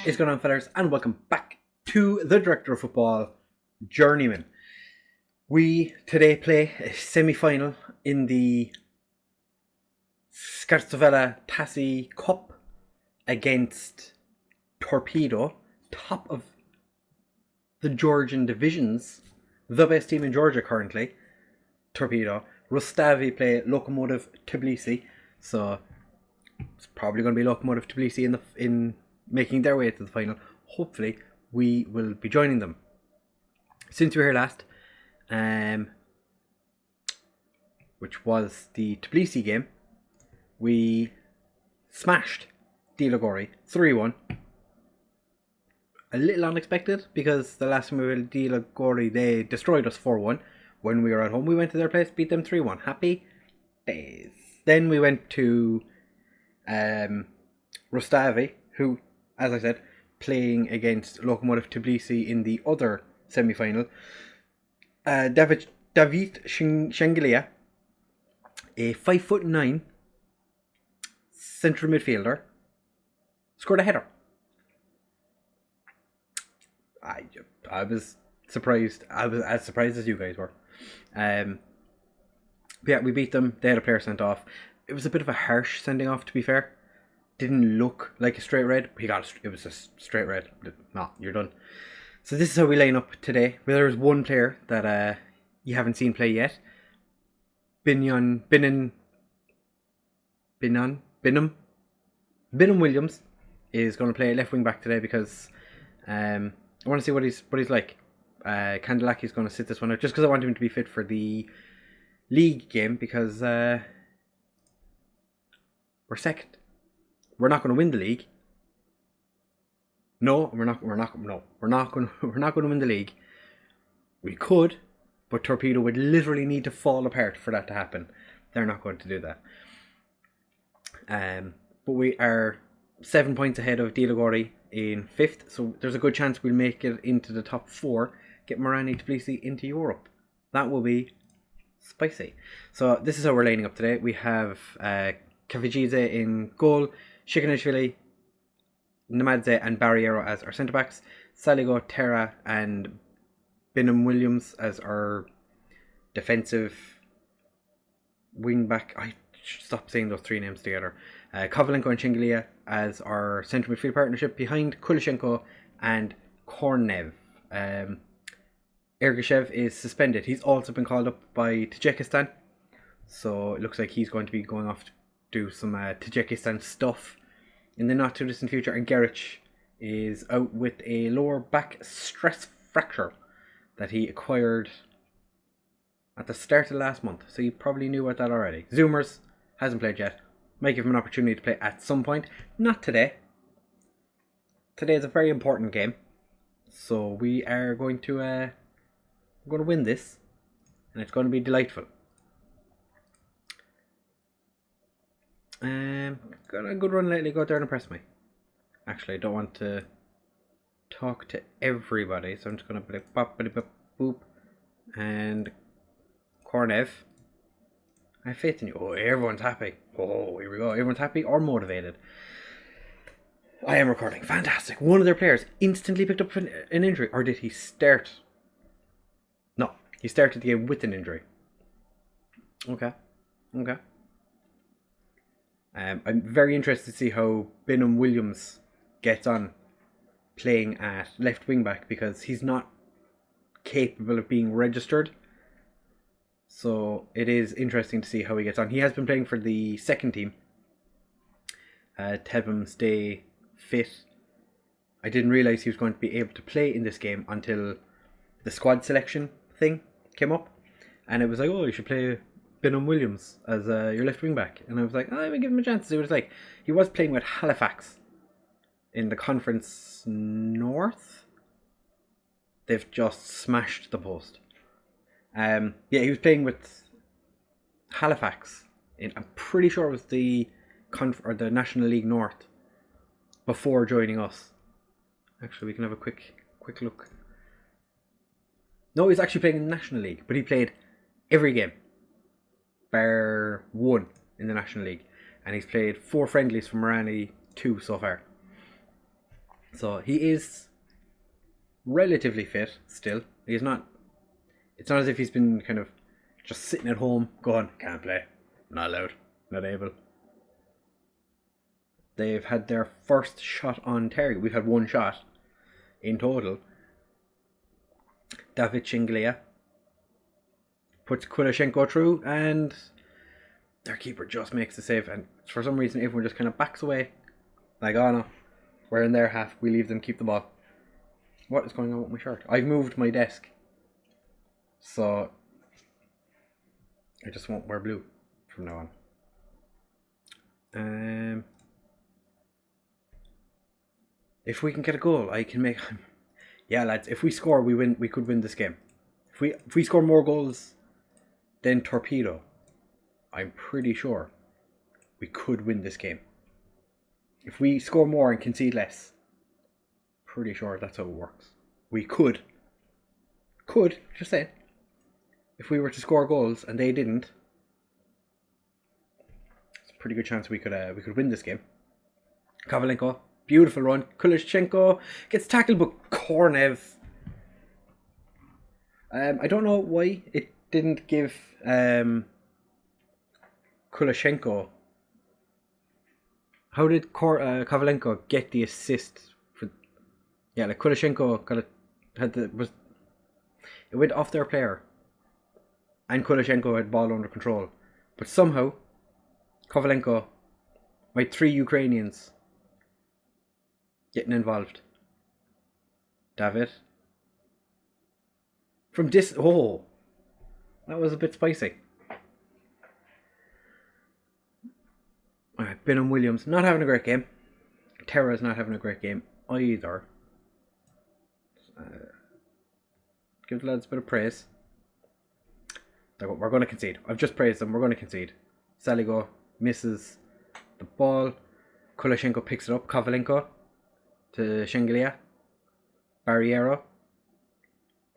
What's going on, fellas, and welcome back to the Director of Football, Journeyman. We today play a semi-final in the Scarstavella Tassi Cup against Torpedo, top of the Georgian divisions, the best team in Georgia currently, Torpedo. Rustavi play Lokomotiv Tbilisi, so it's probably going to be Lokomotiv Tbilisi in making their way to the final. Hopefully we will be joining them. Since we were here last, which was the Tbilisi game, we smashed Dilagori 3-1. A little unexpected, because the last time we were at Dilagori, they destroyed us 4-1. When we were at home, we went to their place, beat them 3-1. Happy days. Then we went to Rustavi, who, as I said, playing against Lokomotiv Tbilisi in the other semi-final. David Shengelia, a 5'9" central midfielder, scored a header. I was surprised. I was as surprised as you guys were. Yeah, we beat them. They had a player sent off. It was a bit of a harsh sending off, to be fair. Didn't look like a straight red. It was a straight red. No, you're done. So this is how we line up today. Well, there's one player that you haven't seen play yet. Binham Williams is going to play left wing back today because I want to see what he's like. Kandalaki's going to sit this one out just because I want him to be fit for the league game, because we're second. We're not going to win the league. No, we're not going to win the league. We could, but Torpedo would literally need to fall apart for that to happen. They're not going to do that. But we are 7 points ahead of Dilagori in 5th, so there's a good chance we'll make it into the top 4, get Merani Tbilisi into Europe. That will be spicy. So this is how we're lining up today. We have Kavijize in goal, Shikanishvili, Namadze and Barriero as our centre-backs, Saligo, Terra and Binham Williams as our defensive wing-back. I should stop saying those three names together. Kovalenko and Chingalia as our centre midfield partnership behind Kulishenko and Kornev. Ergashev is suspended. He's also been called up by Tajikistan, so it looks like he's going to be going off to do some Tajikistan stuff in the not too distant future. And Gerich is out with a lower back stress fracture that he acquired at the start of last month, so you probably knew about that already. Zoomers hasn't played yet. Might give him an opportunity to play at some point. Not today. Today is a very important game, so we are going to win this, and it's going to be delightful. Got a good run lately. Go out there and impress me. Actually, I don't want to talk to everybody, so I'm just going to pop, boop, and Kornev. I have faith in you. Oh, everyone's happy. Oh, here we go. Everyone's happy or motivated. I am recording. Fantastic. One of their players instantly picked up an injury. Or did he start? No, he started the game with an injury. Okay. I'm very interested to see how Binham Williams gets on playing at left wing back, because he's not capable of being registered. So it is interesting to see how he gets on. He has been playing for the second team. To help him stay fit. I didn't realise he was going to be able to play in this game until the squad selection thing came up. And it was like, oh, you should play Binham Williams as your left wing back. And I was like, I'm going to give him a chance to see what it's like. He was playing with Halifax in the Conference North. They've just smashed the post. Yeah, he was playing with Halifax. I'm pretty sure it was the National League North before joining us. Actually, we can have a quick look. No, he's actually playing in the National League, but he played every game bar one in the National League, and he's played 4 friendlies for Merani, 2 so far. So he is relatively fit still. He's not. It's not as if he's been kind of just sitting at home going, can't play, not allowed, not able. They've had their first shot on target. We've had one shot in total. David Chinglia puts Kulashenko through, and their keeper just makes the save. And for some reason, everyone just kind of backs away. Like, oh no, we're in their half. We leave them keep the ball. What is going on with my shirt? I've moved my desk, so I just won't wear blue from now on. If we can get a goal, I can make. Yeah, lads. If we score, we win. We could win this game. If we score more goals than Torpedo, I'm pretty sure we could win this game. If we score more and concede less, pretty sure that's how it works. We could just say, if we were to score goals and they didn't, it's a pretty good chance we could win this game. Kovalenko, beautiful run. Kulishchenko gets tackled, but Kornev. I don't know why it didn't give Kulishchenko. How did Kovalenko get the assist for? Yeah, like Kulishchenko it went off their player, and Kulishchenko had ball under control, but somehow Kovalenko, my 3 Ukrainians getting involved. David from this. Oh, that was a bit spicy. Alright, Bingham Williams not having a great game. Terra's not having a great game either. Give the lads a bit of praise. We're going to concede. I've just praised them. We're going to concede. Saligo misses the ball. Kulishchenko picks it up. Kovalenko to Shenglia. Barriero,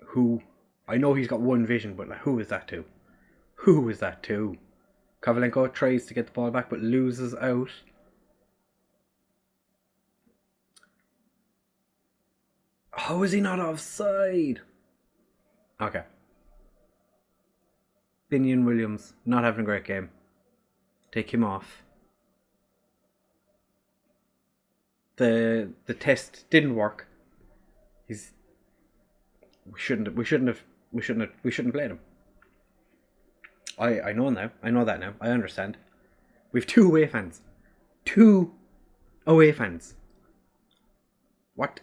who I know he's got one vision, but like, who is that to? Who is that to? Kovalenko tries to get the ball back but loses out. How is he not offside? Okay. Bingham Williams not having a great game. Take him off. The test didn't work. We shouldn't play him. I know now. I know that now. I understand. We've 2 away fans. 2 away fans. What?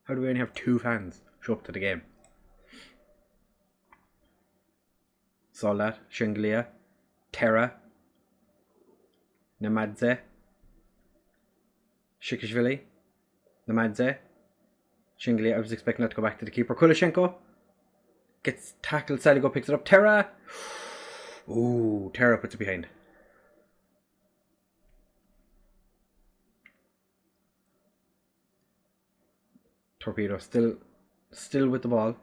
How do we only have 2 fans show up to the game? Solat, Shenglia, Terra, Nemadze, Shikishvili, Nemadze, Shenglia. I was expecting that to go back to the keeper. Kulishchenko gets tackled. Saligo picks it up. Terra. Ooh, Terra puts it behind. Torpedo still with the ball.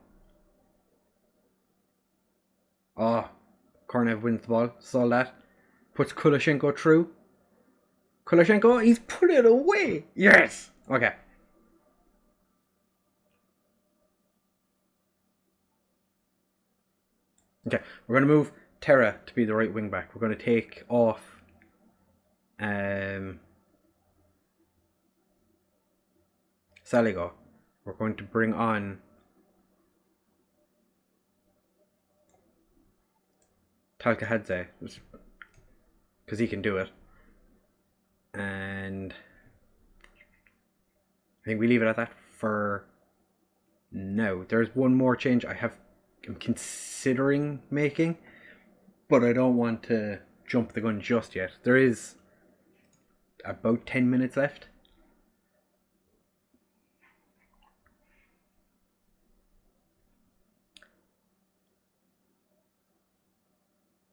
Kornev wins the ball. Saw that. Puts Kulishchenko through. Kulishchenko, he's put it away. Yes. Okay. Okay, we're going to move Terra to be the right wing back. We're going to take off Saligo. We're going to bring on Talcahadze, because he can do it. And I think we leave it at that for now. There's one more change I'm considering making, but I don't want to jump the gun just yet. There is about 10 minutes left.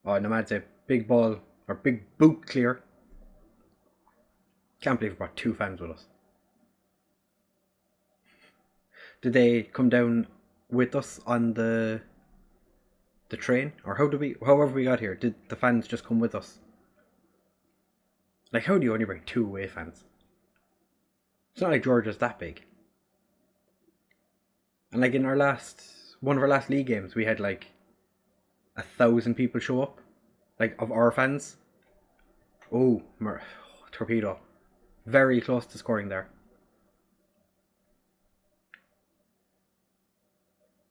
Oh, Nomad's big ball, or big boot clear. Can't believe we brought 2 fans with us. Did they come down with us on the train? Or however we got here, did the fans just come with us? Like, how do you only bring 2 away fans? It's not like Georgia's that big. And like in one of our last league games, we had like 1,000 people show up, like of our fans. Oh, torpedo. Very close to scoring there.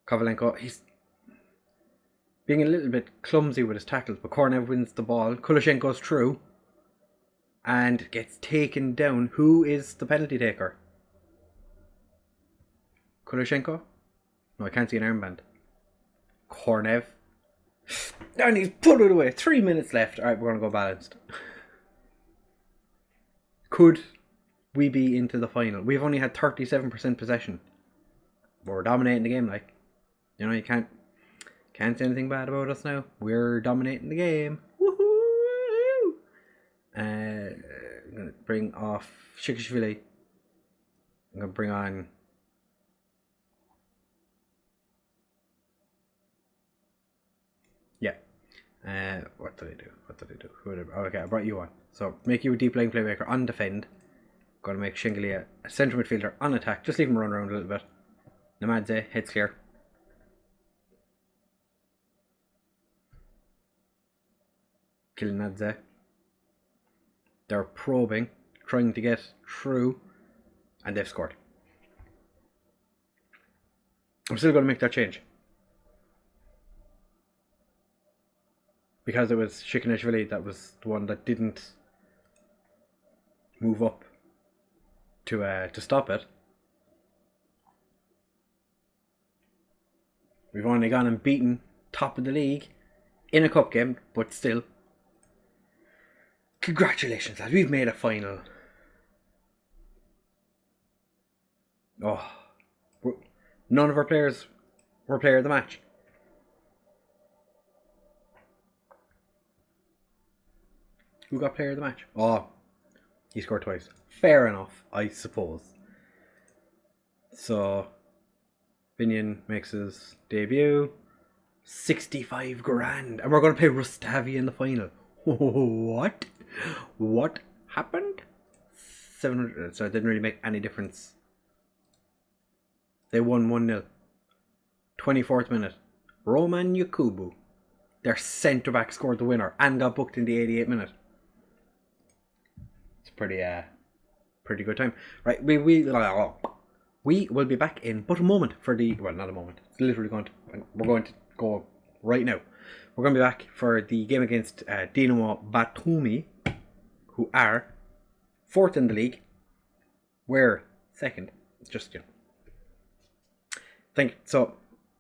Kovalenko, he's being a little bit clumsy with his tackles, but Kornev wins the ball. Kulishenko's through and gets taken down. Who is the penalty taker? Kulishenko? No, I can't see an armband. Kornev. And he's pulled it away. 3 minutes left. Alright, we're going to go balanced. Could we be into the final? We've only had 37% possession. But we're dominating the game, like. You know, you can't say anything bad about us now. We're dominating the game. Woohoo! I'm going to bring off Shikashvili. I'm going to bring on... Yeah. What did I do? Okay, I brought you on. So, make you a deep line playmaker on defend. Going to make Shingeli a centre midfielder on attack. Just leave him run around a little bit. Namadze, heads clear. Kilnadze. They're probing, trying to get through, and they've scored. I'm still going to make that change. Because it was Shikanishvili that was the one that didn't move up to stop it. We've only gone and beaten top of the league in a cup game, but still. Congratulations, lads. We've made a final. Oh. None of our players were player of the match. Who got player of the match? Oh, he scored twice. Fair enough, I suppose. So, Binion makes his debut. 65 grand. And we're going to play Rustavi in the final. What? What happened? 700. So it didn't really make any difference. They won 1-0. 24th minute. Roman Yakubu, their centre back, scored the winner and got booked in the 88th minute. It's pretty good time. Right, we will be back in but a moment for the, well, not a moment. It's literally we're going to go right now. We're going to be back for the game against Dinamo Batumi, who are 4th in the league. We're 2nd. It's just, you know. So,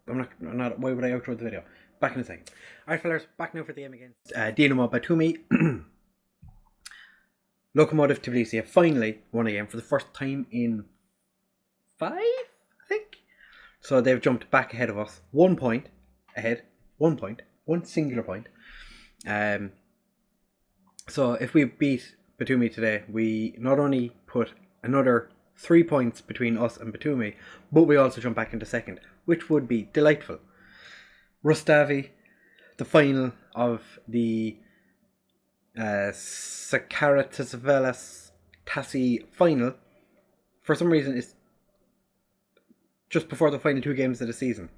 I'm not, why would I outro the video? Back in a second. Alright, fellas, back now for the game against Dinamo Batumi. Lokomotiv Tbilisi have finally won a game for the first time in 5, I think. So they've jumped back ahead of us. 1 point ahead. 1 point. One singular point. So if we beat Batumi today, we not only put another 3 points between us and Batumi, but we also jump back into 2nd, which would be delightful. Rustavi, the final of the Sakaratisvelas Tassi final, for some reason is just before the final 2 games of the season.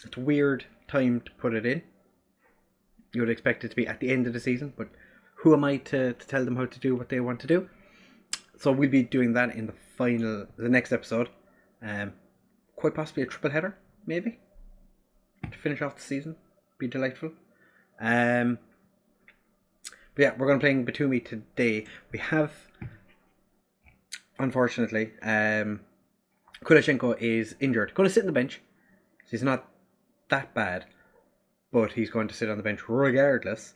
It's a weird time to put it in. You would expect it to be at the end of the season, but who am I to tell them how to do what they want to do? So we'll be doing that in the next episode. Quite possibly a triple header, maybe, to finish off the season. Be delightful. But yeah, we're going to be playing Batumi today. We have, unfortunately, Kulishenko is injured. Going to sit on the bench. He's not that bad, but he's going to sit on the bench regardless.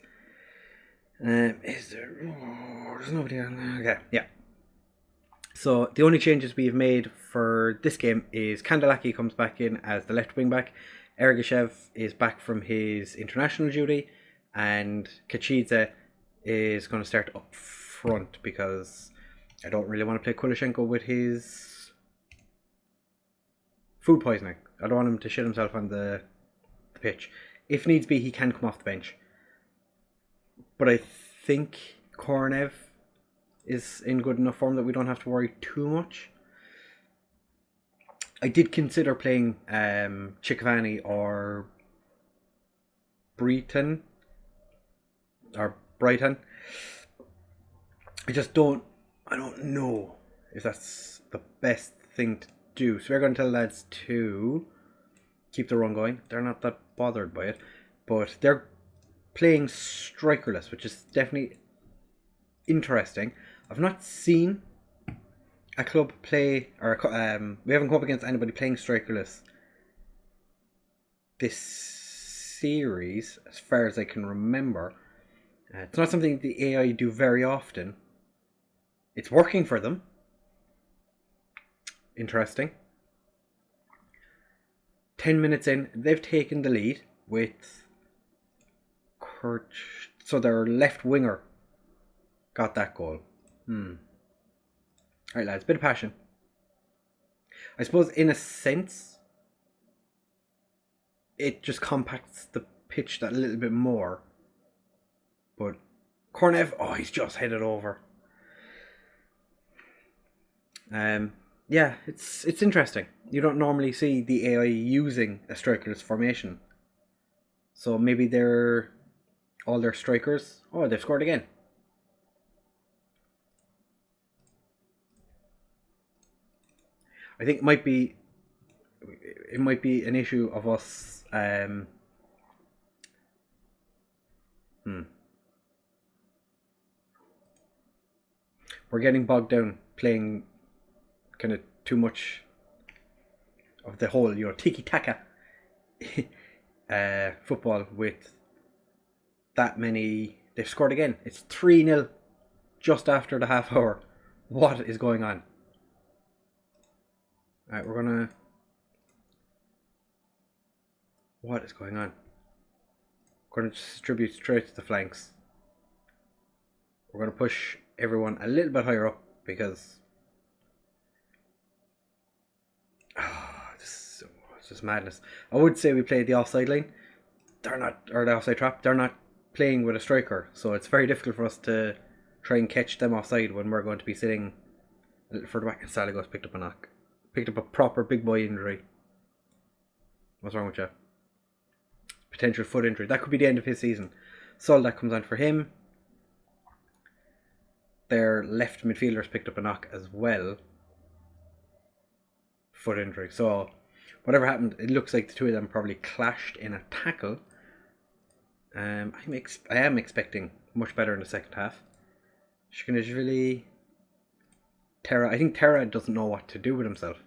Is there... Oh, there's nobody on... Okay, yeah. So the only changes we've made for this game is Kandelaki comes back in as the left wing back. Ergashev is back from his international duty, and Kachidze is going to start up front because I don't really want to play Kulishenko with his food poisoning. I don't want him to shit himself on the pitch. If needs be, he can come off the bench. But I think Kornev is in good enough form that we don't have to worry too much. I did consider playing Chickavani or Brighton. I don't know if that's the best thing to do. So we're going to tell lads to keep the run going. They're not that bothered by it, but they're playing strikerless, which is definitely interesting. I've not seen a club play, or we haven't come up against anybody playing strikerless this series, as far as I can remember. It's not something the AI do very often. It's working for them. Interesting. 10 minutes in, they've taken the lead with Kurt. So their left winger got that goal. Alright lads, bit of passion. I suppose in a sense, it just compacts the pitch that little bit more. But Kornev, he's just headed over. Yeah, it's interesting. You don't normally see the AI using a strikerless formation. So maybe all their strikers. Oh, they've scored again. I think it might be an issue of us. We're getting bogged down playing kind of too much of the whole, tiki-taka football with that many. They've scored again. It's 3-0 just after the half hour. What is going on? Alright, what is going on? We're going to distribute straight to the flanks. We're going to push everyone a little bit higher up because this is madness. I would say we played the offside line. They're not, or the offside trap. They're not playing with a striker, so it's very difficult for us to try and catch them offside when we're going to be sitting a little further back. And Salagos picked up a knock. Picked up a proper big boy injury. What's wrong with you? Potential foot injury. That could be the end of his season. Soldat comes on for him. Their left midfielders picked up a knock as well. Foot injury. So whatever happened, it looks like the two of them probably clashed in a tackle. I am expecting much better in the second half. Shkinishvili. Terra. I think Terra doesn't know what to do with himself.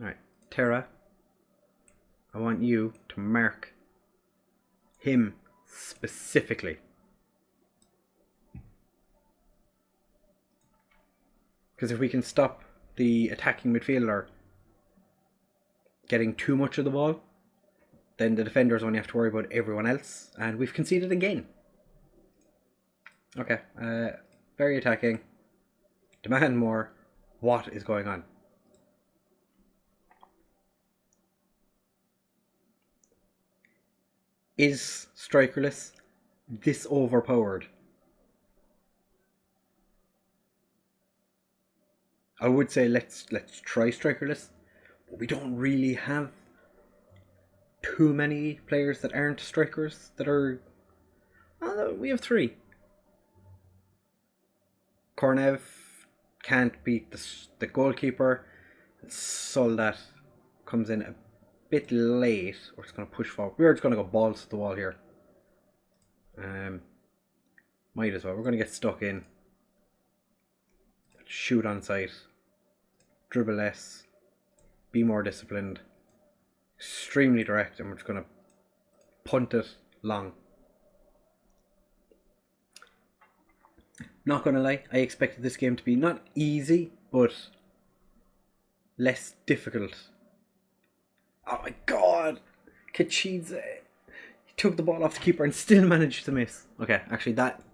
Alright, Terra. I want you to mark him specifically. Because if we can stop the attacking midfielder getting too much of the ball, then the defenders only have to worry about everyone else. And we've conceded again. Okay, very attacking. Demand more. What is going on? Is strikerless this overpowered? I would say let's try strikerless, but we don't really have too many players that aren't strikers that are. We have 3. Kornev can't beat the goalkeeper. Soldat comes in a bit late. We're just going to push forward. We're just going to go balls to the wall here. Might as well. We're going to get stuck in. Shoot on sight. Dribble less. Be more disciplined. Extremely direct. And we're just going to punt it long. Not going to lie, I expected this game to be not easy, but less difficult. Oh my god! Kachidze! He took the ball off the keeper and still managed to miss. Okay, actually that...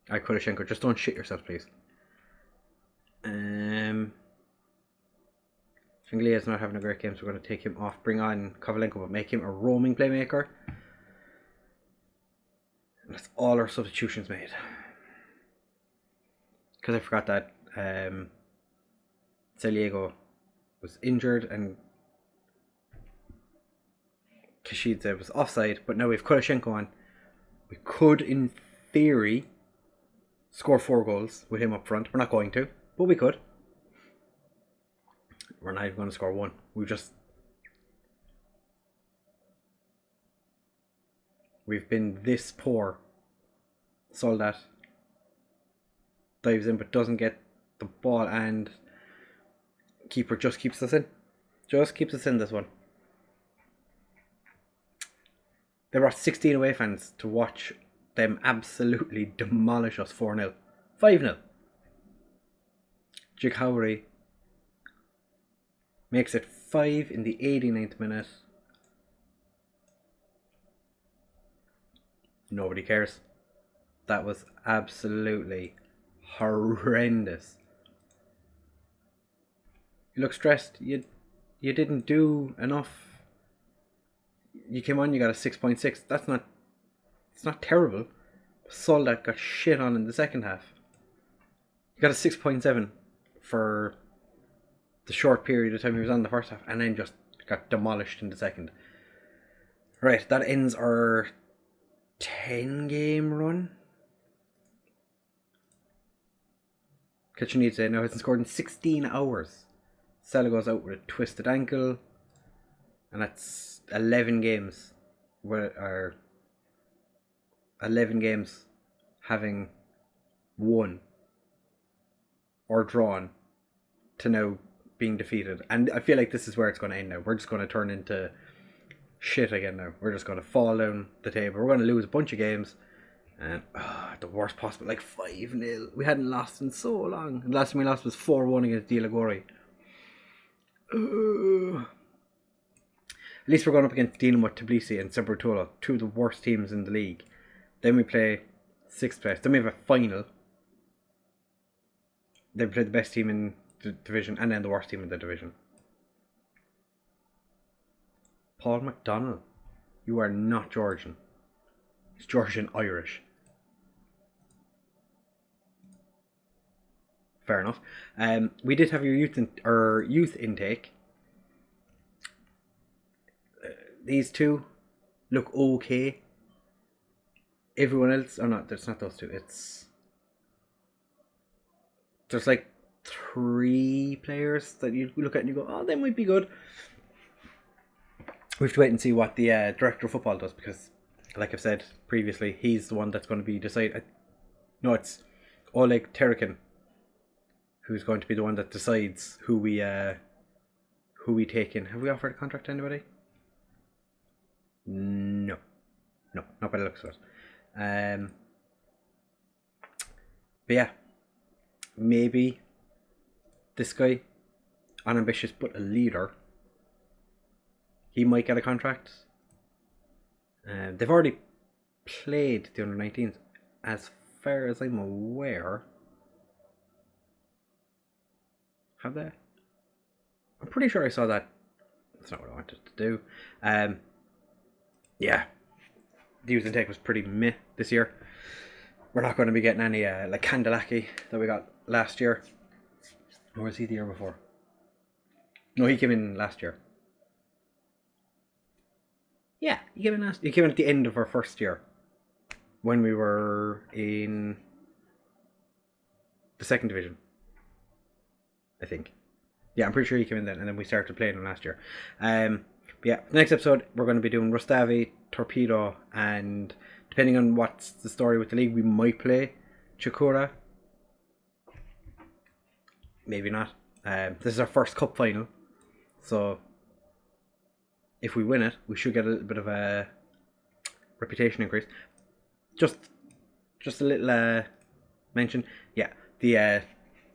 Alright, Kuleshenko, just don't shit yourself, please. Shanglia is not having a great game, so we're going to take him off, bring on Kovalenko, but make him a roaming playmaker. And that's all our substitutions made. Because I forgot that Celiego was injured and Kashidze was offside, but now we have Kuloshenko on. We could, in theory, score 4 goals with him up front. We're not going to, but we could. We're not even going to score 1. We've been this poor. Soldat dives in but doesn't get the ball, and keeper just keeps us in. Just keeps us in this one. There were 16 away fans to watch them absolutely demolish us 4-0. 5-0. Jikauri makes it 5 in the 89th minute. Nobody cares. That was absolutely horrendous. You look stressed. You didn't do enough. You came on, you got a 6.6. It's not terrible. Soldat got shit on in the second half. You got a 6.7 for the short period of time he was on the first half, and then just got demolished in the second. Right, that ends our 10-game run. Kachinidze now hasn't scored in 16 hours. Sela goes out with a twisted ankle, and that's 11 games. 11 games having won or drawn to now being defeated. And I feel like this is where it's going to end now. We're just going to turn into shit again now. We're just going to fall down the table. We're going to lose a bunch of games. And the worst possible, like 5-0. We hadn't lost in so long. The last time we lost was 4-1 against Dilagori. At least we're going up against Dinamo Tbilisi and Sebratola, 2 of the worst teams in the league. Then we play 6th place. Then we have a final. Then we play the best team in the division and then the worst team in the division. Paul McDonnell, you are not Georgian. He's Georgian Irish. Fair enough. We did have your youth intake. These 2 look okay. Everyone else, oh no, it's not those 2. There's like 3 players that you look at and you go, oh, they might be good. We have to wait and see what the director of football does, because, like I've said previously, he's the one that's going to be decided. No, it's Oleg Terekin who's going to be the one that decides who we take in. Have we offered a contract to anybody? No, not by the looks of it. But yeah, maybe this guy, unambitious but a leader, he might get a contract. They've already played the under-19s, as far as I'm aware. Have they? I'm pretty sure I saw that. That's not what I wanted to do. Yeah, the youth intake was pretty meh this year. We're not going to be getting any like Kandelaki that we got last year. Or was he the year before? No, he came in last year. Yeah, he came in at the end of our first year, when we were in the 2nd division, I think. Yeah, I'm pretty sure he came in then, and then we started playing him last year. But yeah, next episode we're going to be doing Rustavi, Torpedo, and depending on what's the story with the league, we might play Chikura. Maybe not. This is our first cup final, so if we win it, we should get a little bit of a reputation increase. Just a little mention. Yeah, the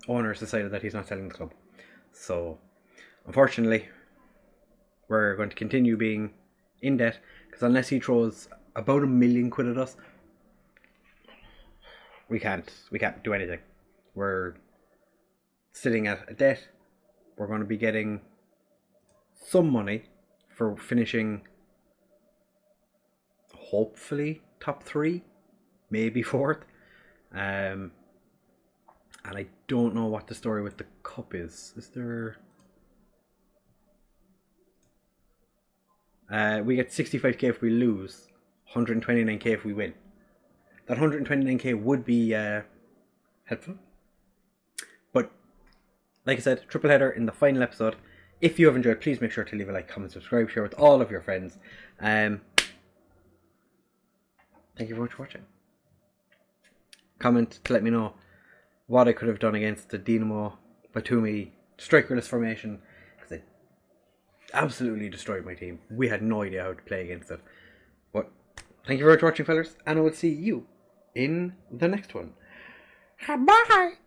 owner has decided that he's not selling the club. So, unfortunately, we're going to continue being in debt, because unless he throws about £1 million at us, we can't do anything. We're sitting at a debt. We're going to be getting some money for finishing, hopefully, top 3, maybe 4th. And I don't know what the story with the cup is. Is there... we get 65k if we lose, 129k if we win. That 129k would be helpful. But, like I said, triple header in the final episode. If you have enjoyed, please make sure to leave a like, comment, subscribe, share with all of your friends. Thank you very much for watching. Comment to let me know what I could have done against the Dinamo Batumi strikerless formation, because it absolutely destroyed my team. We had no idea how to play against it. But thank you very much for watching, fellas, and I will see you in the next one. Bye!